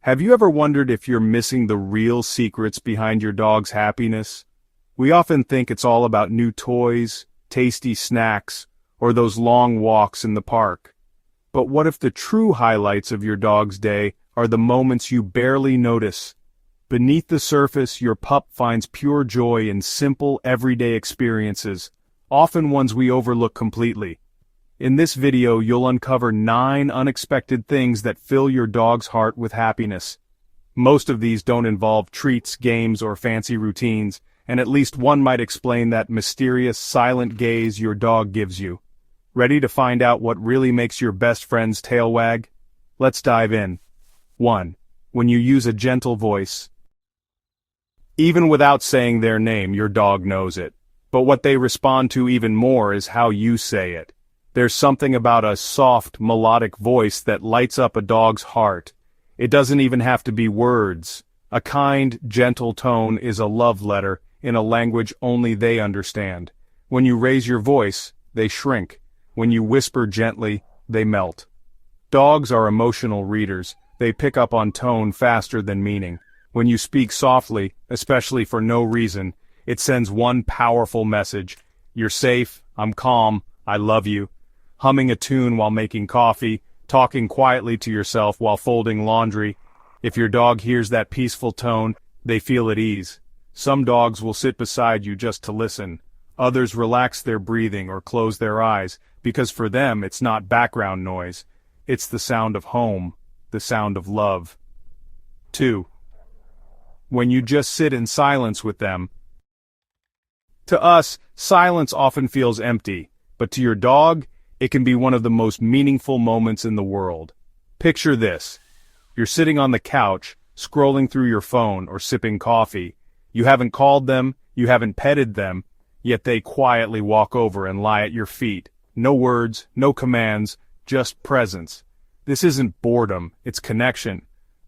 Have you ever wondered if you're missing the real secrets behind your dog's happiness? We often think it's all about new toys, tasty snacks, or those long walks in the park. But what if the true highlights of your dog's day are the moments you barely notice? Beneath the surface, your pup finds pure joy in simple, everyday experiences, often ones we overlook completely. In this video, you'll uncover 9 unexpected things that fill your dog's heart with happiness. Most of these don't involve treats, games, or fancy routines, and at least one might explain that mysterious, silent gaze your dog gives you. Ready to find out what really makes your best friend's tail wag? Let's dive in. 1. When you use a gentle voice. Even without saying their name, your dog knows it. But what they respond to even more is how you say it. There's something about a soft, melodic voice that lights up a dog's heart. It doesn't even have to be words. A kind, gentle tone is a love letter in a language only they understand. When you raise your voice, they shrink. When you whisper gently, they melt. Dogs are emotional readers. They pick up on tone faster than meaning. When you speak softly, especially for no reason, it sends one powerful message. You're safe, I'm calm, I love you. Humming a tune while making coffee, talking quietly to yourself while folding laundry. If your dog hears that peaceful tone, they feel at ease. Some dogs will sit beside you just to listen. Others relax their breathing or close their eyes, because for them it's not background noise. It's the sound of home, the sound of love. 2. When you just sit in silence with them. To us, silence often feels empty, but to your dog, it can be one of the most meaningful moments in the world. Picture this. You're sitting on the couch, scrolling through your phone or sipping coffee. You haven't called them, you haven't petted them, yet they quietly walk over and lie at your feet. No words, no commands, just presence. This isn't boredom, it's connection.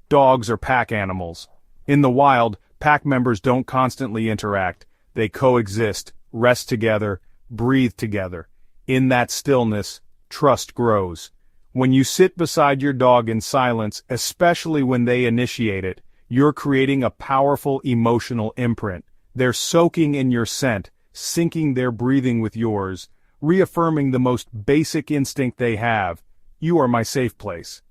Dogs are pack animals. In the wild, pack members don't constantly interact. They coexist, rest together, breathe together. In that stillness, trust grows. When you sit beside your dog in silence, especially when they initiate it, you're creating a powerful emotional imprint. They're soaking in your scent, syncing their breathing with yours, reaffirming the most basic instinct they have. You are my safe place.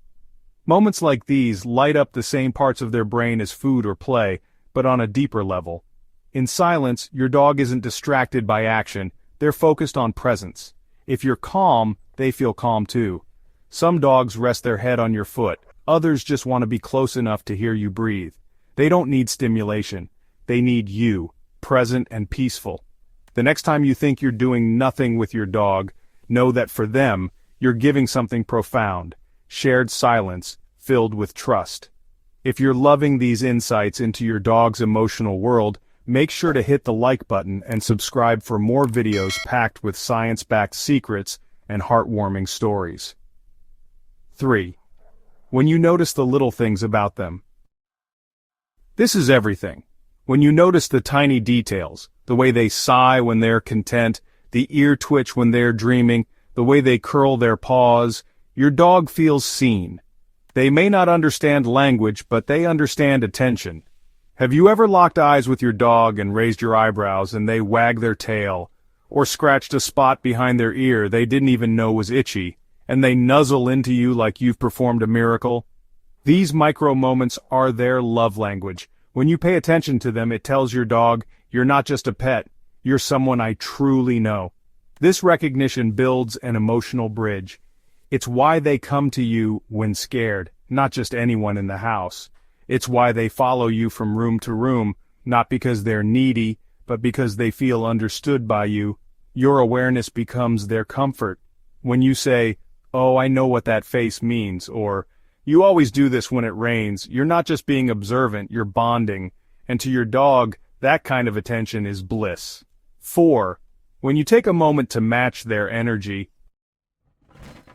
Moments like these light up the same parts of their brain as food or play, but on a deeper level. In silence, your dog isn't distracted by action, they're focused on presence. If you're calm, they feel calm too. Some dogs rest their head on your foot, others just want to be close enough to hear you breathe. They don't need stimulation, they need you, present and peaceful. The next time you think you're doing nothing with your dog, know that for them, you're giving something profound, shared silence, filled with trust. If you're loving these insights into your dog's emotional world, make sure to hit the like button and subscribe for more videos packed with science-backed secrets and heartwarming stories. 3. When you notice the little things about them. This is everything. When you notice the tiny details, the way they sigh when they're content, the ear twitch when they're dreaming, the way they curl their paws, your dog feels seen. They may not understand language, but they understand attention. Have you ever locked eyes with your dog and raised your eyebrows and they wag their tail, or scratched a spot behind their ear they didn't even know was itchy, and they nuzzle into you like you've performed a miracle? These micro moments are their love language. When you pay attention to them, it tells your dog, you're not just a pet, you're someone I truly know. This recognition builds an emotional bridge. It's why they come to you when scared, not just anyone in the house. It's why they follow you from room to room, not because they're needy, but because they feel understood by you. Your awareness becomes their comfort. When you say, "Oh, I know what that face means," or "You always do this when it rains," you're not just being observant, you're bonding. And to your dog, that kind of attention is bliss. 4. When you take a moment to match their energy.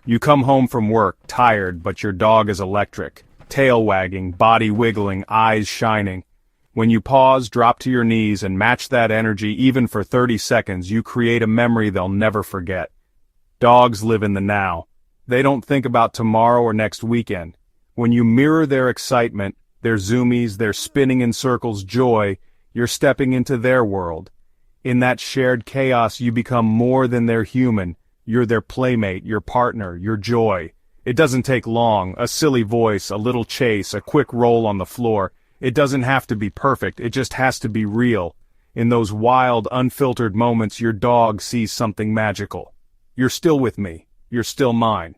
You come home from work, tired, but your dog is electric. Tail wagging, body wiggling, eyes shining. When you pause, drop to your knees, and match that energy even for 30 seconds, you create a memory they'll never forget. Dogs live in the now. They don't think about tomorrow or next weekend. When you mirror their excitement, their zoomies, their spinning in circles joy, you're stepping into their world. In that shared chaos you become more than their human, you're their playmate, your partner, your joy. It doesn't take long, a silly voice, a little chase, a quick roll on the floor. It doesn't have to be perfect, it just has to be real. In those wild, unfiltered moments your dog sees something magical. You're still with me, you're still mine.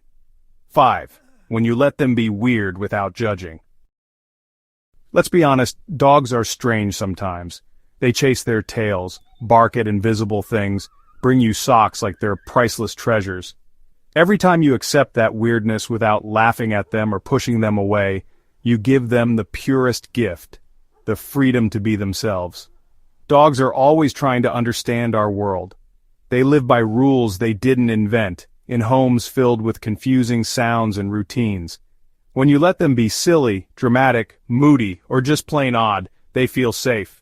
5. When you let them be weird without judging. Let's be honest, dogs are strange sometimes. They chase their tails, bark at invisible things, bring you socks like they're priceless treasures. Every time you accept that weirdness without laughing at them or pushing them away, you give them the purest gift, the freedom to be themselves. Dogs are always trying to understand our world. They live by rules they didn't invent, in homes filled with confusing sounds and routines. When you let them be silly, dramatic, moody, or just plain odd, they feel safe.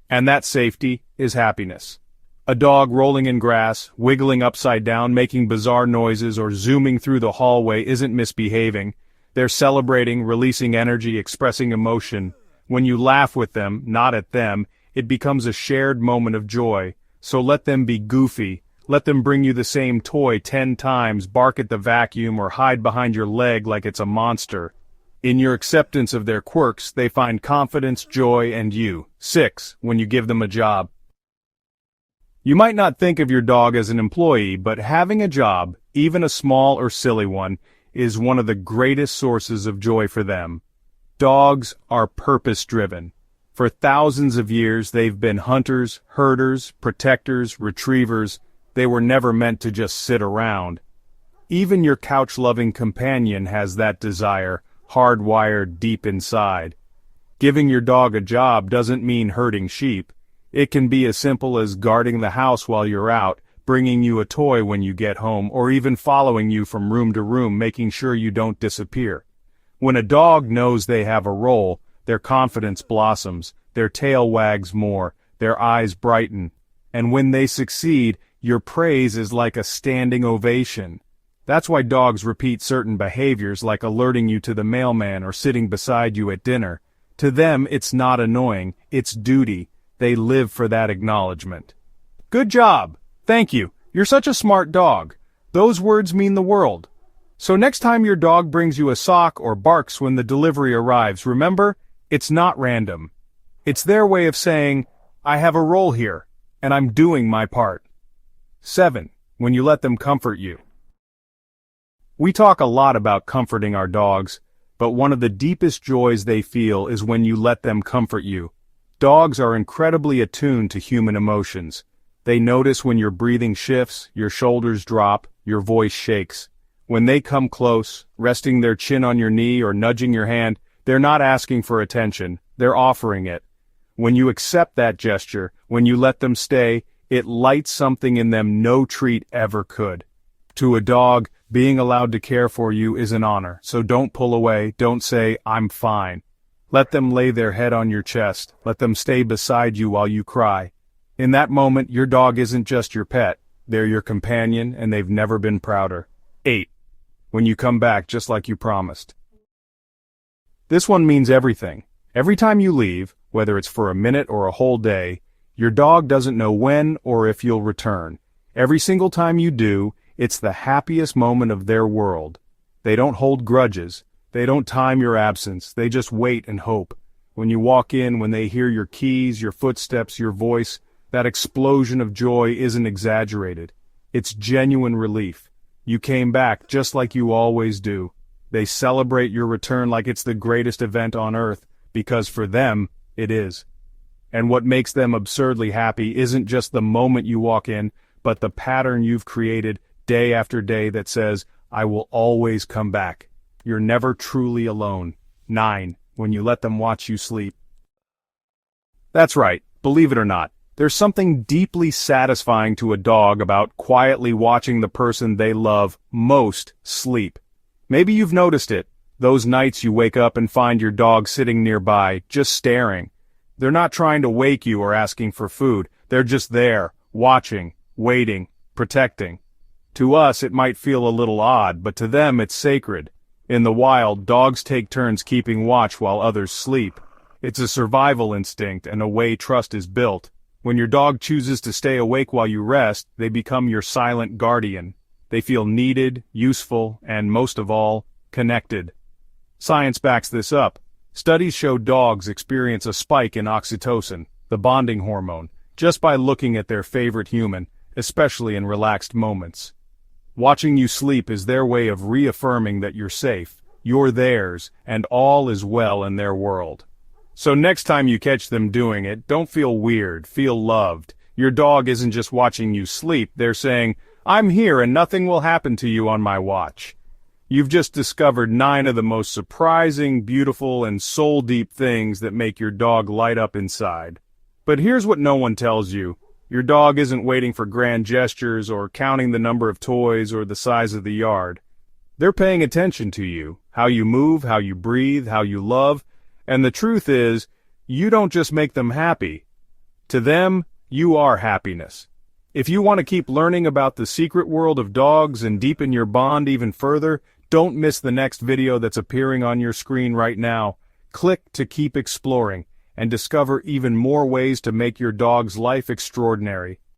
And that safety is happiness. A dog rolling in grass, wiggling upside down, making bizarre noises, or zooming through the hallway isn't misbehaving. They're celebrating, releasing energy, expressing emotion. When you laugh with them, not at them, it becomes a shared moment of joy. So let them be goofy. Let them bring you the same toy 10 times, bark at the vacuum, or hide behind your leg like it's a monster. In your acceptance of their quirks, they find confidence, joy, and you. 6. When you give them a job. You might not think of your dog as an employee, but having a job, even a small or silly one, is one of the greatest sources of joy for them. Dogs are purpose-driven. For thousands of years they've been hunters, herders, protectors, retrievers. They were never meant to just sit around. Even your couch-loving companion has that desire, hardwired deep inside. Giving your dog a job doesn't mean herding sheep. It can be as simple as guarding the house while you're out, bringing you a toy when you get home, or even following you from room to room, making sure you don't disappear. When a dog knows they have a role, their confidence blossoms, their tail wags more, their eyes brighten. And when they succeed, your praise is like a standing ovation. That's why dogs repeat certain behaviors like alerting you to the mailman or sitting beside you at dinner. To them, it's not annoying, it's duty. They live for that acknowledgement. Good job! Thank you. You're such a smart dog. Those words mean the world. So next time your dog brings you a sock or barks when the delivery arrives, remember, it's not random. It's their way of saying, I have a role here, and I'm doing my part. 7. When you let them comfort you. We talk a lot about comforting our dogs, but one of the deepest joys they feel is when you let them comfort you. Dogs are incredibly attuned to human emotions. They notice when your breathing shifts, your shoulders drop, your voice shakes. When they come close, resting their chin on your knee or nudging your hand, they're not asking for attention, they're offering it. When you accept that gesture, when you let them stay, it lights something in them no treat ever could. To a dog, being allowed to care for you is an honor, so don't pull away, don't say, I'm fine. Let them lay their head on your chest, let them stay beside you while you cry. In that moment, your dog isn't just your pet, they're your companion, and they've never been prouder. 8. When you come back just like you promised. This one means everything. Every time you leave, whether it's for a minute or a whole day, your dog doesn't know when or if you'll return. Every single time you do, it's the happiest moment of their world. They don't hold grudges. They don't time your absence. They just wait and hope. When you walk in, when they hear your keys, your footsteps, your voice, that explosion of joy isn't exaggerated. It's genuine relief. You came back just like you always do. They celebrate your return like it's the greatest event on earth, because for them, it is. And what makes them absurdly happy isn't just the moment you walk in, but the pattern you've created day after day that says, I will always come back. You're never truly alone. 9. When you let them watch you sleep. That's right, believe it or not. There's something deeply satisfying to a dog about quietly watching the person they love most sleep. Maybe you've noticed it, those nights you wake up and find your dog sitting nearby, just staring. They're not trying to wake you or asking for food, they're just there, watching, waiting, protecting. To us it might feel a little odd, but to them it's sacred. In the wild, dogs take turns keeping watch while others sleep. It's a survival instinct and a way trust is built. When your dog chooses to stay awake while you rest, they become your silent guardian. They feel needed, useful, and most of all, connected. Science backs this up. Studies show dogs experience a spike in oxytocin, the bonding hormone, just by looking at their favorite human, especially in relaxed moments. Watching you sleep is their way of reaffirming that you're safe, you're theirs, and all is well in their world. So next time you catch them doing it, don't feel weird, feel loved. Your dog isn't just watching you sleep, they're saying, "I'm here and nothing will happen to you on my watch." You've just discovered 9 of the most surprising, beautiful, and soul-deep things that make your dog light up inside. But here's what no one tells you. Your dog isn't waiting for grand gestures or counting the number of toys or the size of the yard. They're paying attention to you, how you move, how you breathe, how you love, and the truth is, you don't just make them happy. To them, you are happiness. If you want to keep learning about the secret world of dogs and deepen your bond even further, don't miss the next video that's appearing on your screen right now. Click to keep exploring and discover even more ways to make your dog's life extraordinary.